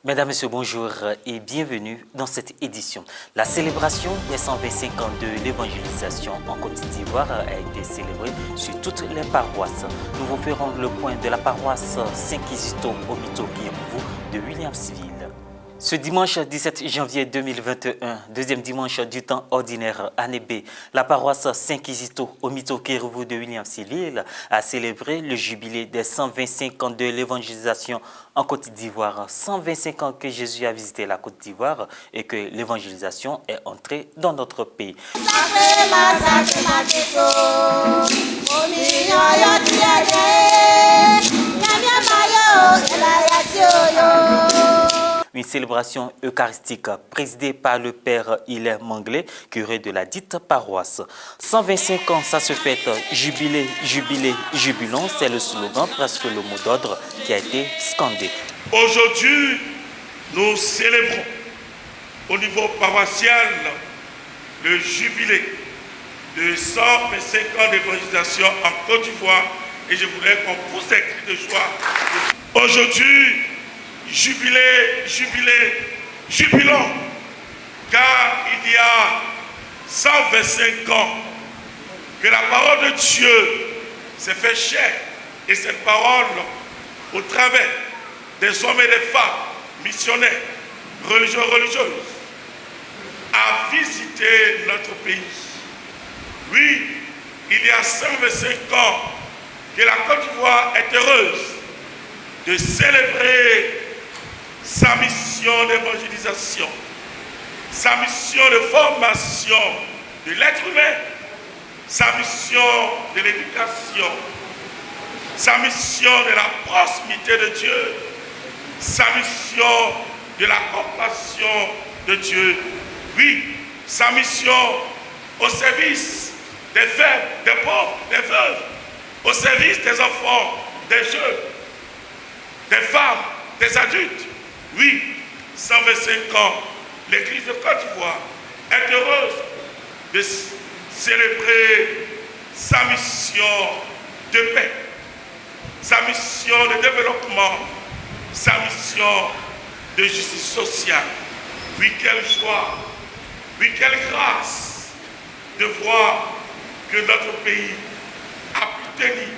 Mesdames, Messieurs, bonjour et bienvenue dans cette édition. La célébration des 125 ans de l'évangélisation en Côte d'Ivoire a été célébrée sur toutes les paroisses. Nous vous ferons le point de la paroisse Saint-Kizito au Mito-Guirvou de Williamsville. Ce dimanche 17 janvier 2021, deuxième dimanche du temps ordinaire, année B, la paroisse Saint-Kizito au Mito-Guirvou de Williamsville a célébré le jubilé des 125 ans de l'évangélisation en Côte d'Ivoire. 125 ans que Jésus a visité la Côte d'Ivoire et que l'évangélisation est entrée dans notre pays. Une célébration eucharistique présidée par le père Hilaire Manglé, curé de la dite paroisse. 125 ans, ça se fête. Jubilé, jubilé, jubilons, c'est le slogan, presque le mot d'ordre qui a été scandé. Aujourd'hui, nous célébrons au niveau paroissial le jubilé de 125 ans d'évangélisation en Côte d'Ivoire et je voudrais qu'on pousse des cris de joie. Aujourd'hui, jubilé, jubilé, jubilons, car il y a 125 ans que la parole de Dieu s'est fait chair et cette parole, au travers des hommes et des femmes, missionnaires, religieux, religieuses, a visité notre pays. Oui, il y a 125 ans que la Côte d'Ivoire est heureuse de célébrer sa mission d'évangélisation, sa mission de formation de l'être humain, sa mission de l'éducation, sa mission de la proximité de Dieu, sa mission de la compassion de Dieu. Oui, sa mission au service des faibles, des pauvres, des veuves, au service des enfants, des jeunes, des femmes, des adultes. Oui, 125 ans, l'Église de Côte d'Ivoire est heureuse de célébrer sa mission de paix, sa mission de développement, sa mission de justice sociale. Oui, quelle joie, oui, quelle grâce de voir que notre pays a pu tenir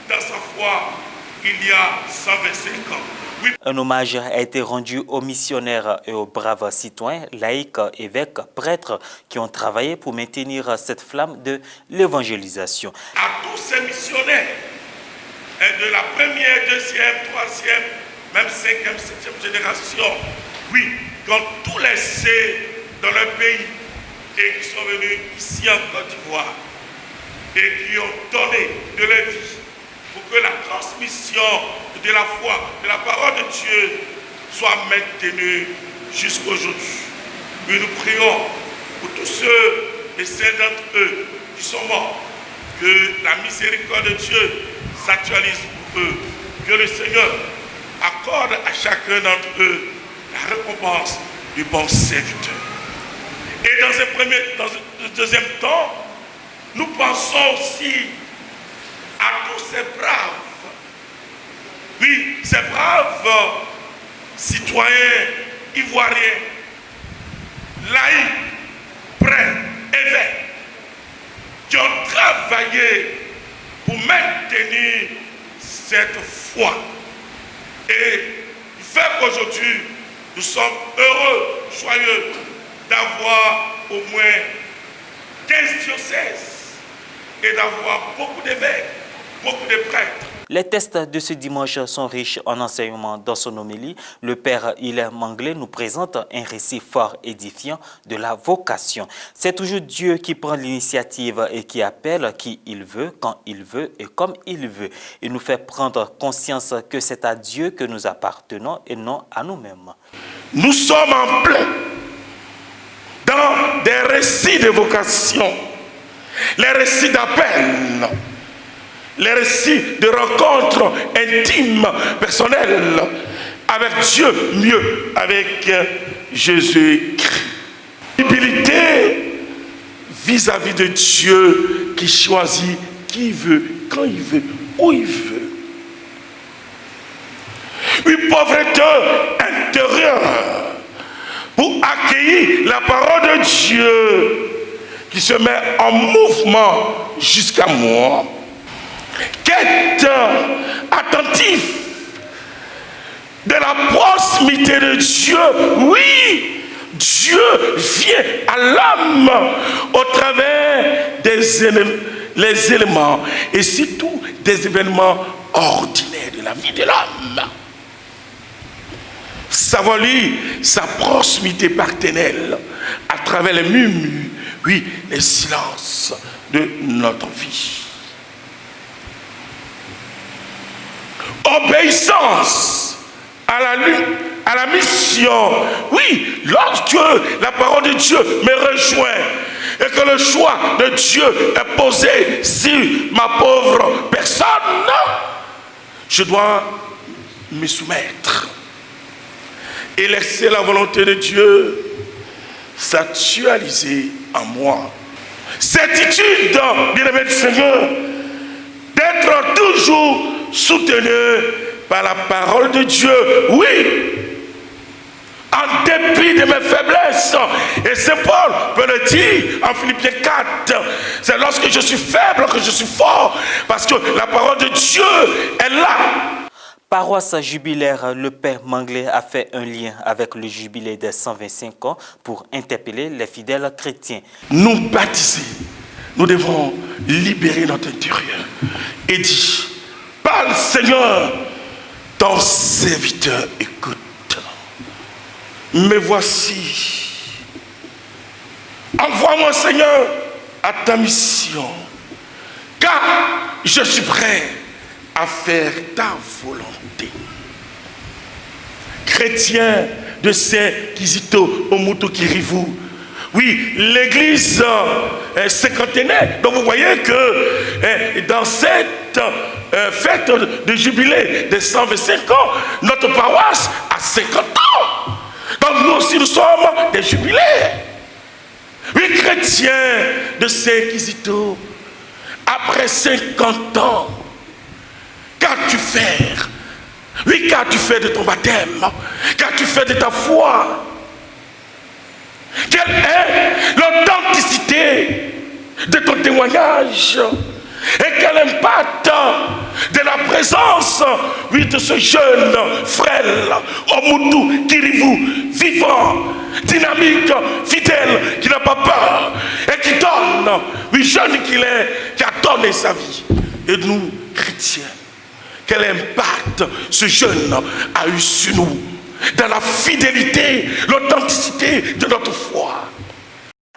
dans sa foi il y a 125 ans. Oui. Un hommage a été rendu aux missionnaires et aux braves citoyens, laïcs, évêques, prêtres qui ont travaillé pour maintenir cette flamme de l'évangélisation. À tous ces missionnaires, et de la première, deuxième, troisième, même cinquième, septième génération, oui, qui ont tout laissé dans leur pays et qui sont venus ici en Côte d'Ivoire et qui ont donné de leur vie pour que la transmission de la foi, de la parole de Dieu soit maintenue jusqu'aujourd'hui. Et nous prions pour tous ceux et celles d'entre eux qui sont morts, que la miséricorde de Dieu s'actualise pour eux, que le Seigneur accorde à chacun d'entre eux la récompense du bon serviteur. Et dans un deuxième temps, nous pensons aussi à tous ces braves, oui, ces braves citoyens ivoiriens, laïcs, prêtres, évêques, qui ont travaillé pour maintenir cette foi. Et il fait qu'aujourd'hui, nous sommes heureux, joyeux d'avoir au moins 15 diocèses et d'avoir beaucoup d'évêques, beaucoup de prêtres. Les textes de ce dimanche sont riches en enseignements. Dans son homélie, le père Hilaire Manglé nous présente un récit fort édifiant de la vocation. C'est toujours Dieu qui prend l'initiative et qui appelle qui il veut, quand il veut et comme il veut. Il nous fait prendre conscience que c'est à Dieu que nous appartenons et non à nous-mêmes. Nous sommes en plein dans des récits de vocation, les récits d'appel, les récits de rencontres intimes, personnelles, avec Dieu, mieux, avec Jésus-Christ. Humilité vis-à-vis de Dieu qui choisit qui il veut, quand il veut, où il veut. Une pauvreté intérieur pour accueillir la parole de Dieu qui se met en mouvement jusqu'à moi. Qu'être attentif de la proximité de Dieu. Oui, Dieu vient à l'homme au travers les éléments et surtout des événements ordinaires de la vie de l'homme. Savoir lui, sa proximité paternelle à travers les murmures, oui, les silences de notre vie. Obéissance à la mission. Oui, lorsque la parole de Dieu me rejoint et que le choix de Dieu est posé sur ma pauvre personne, je dois me soumettre et laisser la volonté de Dieu s'actualiser en moi. Certitude, bien-aimé du Seigneur, d'être toujours soutenu par la parole de Dieu, oui, en dépit de mes faiblesses. Et Saint Paul peut le dire en Philippiens 4, c'est lorsque je suis faible que je suis fort, parce que la parole de Dieu est là. Paroisse jubilaire, le Père Manglé a fait un lien avec le jubilé des 125 ans pour interpeller les fidèles chrétiens. Nous baptiser, nous devons libérer notre intérieur et dire, parle Seigneur, ton serviteur écoute. Me voici. Envoie-moi Seigneur à ta mission, car je suis prêt à faire ta volonté. Chrétiens de Saint-Kizito Omutu Kirivu, oui, l'église cinquantenaire. Donc vous voyez que dans cette fête de jubilé de 125 ans, notre paroisse a 50 ans. Donc nous aussi nous sommes des jubilés. Oui, chrétiens de Saint-Kizito, après 50 ans, qu'as-tu fait? Oui, qu'as-tu fait de ton baptême? Qu'as-tu fait de ta foi? Quelle est l'authenticité de ton témoignage? Et quel impact de la présence, oui, de ce jeune frêle, Omutu Kirivu, vivant, dynamique, fidèle, qui n'a pas peur et qui donne, oui, jeune qu'il est, qui a donné sa vie. Et nous, chrétiens, quel impact ce jeune a eu sur nous, dans la fidélité, l'authenticité de notre foi.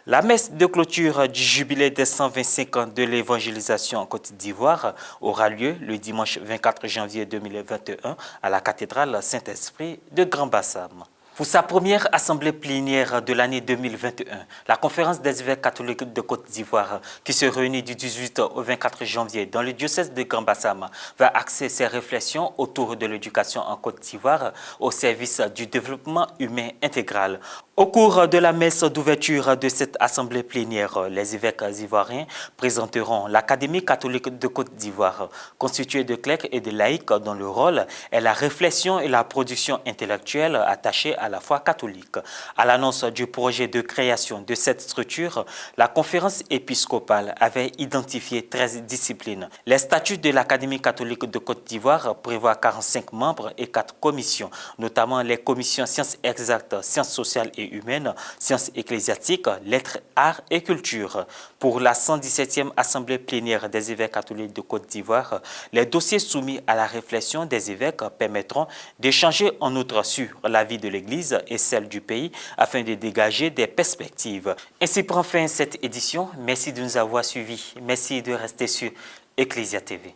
La messe de clôture du jubilé des 125 ans de l'évangélisation en Côte d'Ivoire aura lieu le dimanche 24 janvier 2021 à la cathédrale Saint-Esprit de Grand-Bassam. Pour sa première assemblée plénière de l'année 2021, la conférence des évêques catholiques de Côte d'Ivoire, qui se réunit du 18 au 24 janvier dans le diocèse de Grand-Bassam, va axer ses réflexions autour de l'éducation en Côte d'Ivoire au service du développement humain intégral. Au cours de la messe d'ouverture de cette assemblée plénière, les évêques ivoiriens présenteront l'Académie catholique de Côte d'Ivoire, constituée de clercs et de laïcs dont le rôle est la réflexion et la production intellectuelle attachée à la foi catholique. À l'annonce du projet de création de cette structure, la conférence épiscopale avait identifié 13 disciplines. Les statuts de l'Académie catholique de Côte d'Ivoire prévoient 45 membres et 4 commissions, notamment les commissions sciences exactes, sciences sociales et humaines, sciences ecclésiastiques, lettres, arts et culture. Pour la 117e assemblée plénière des évêques catholiques de Côte d'Ivoire, les dossiers soumis à la réflexion des évêques permettront d'échanger en outre sur la vie de l'Église et celle du pays afin de dégager des perspectives. Ainsi prend fin cette édition. Merci de nous avoir suivis. Merci de rester sur Ecclesia TV.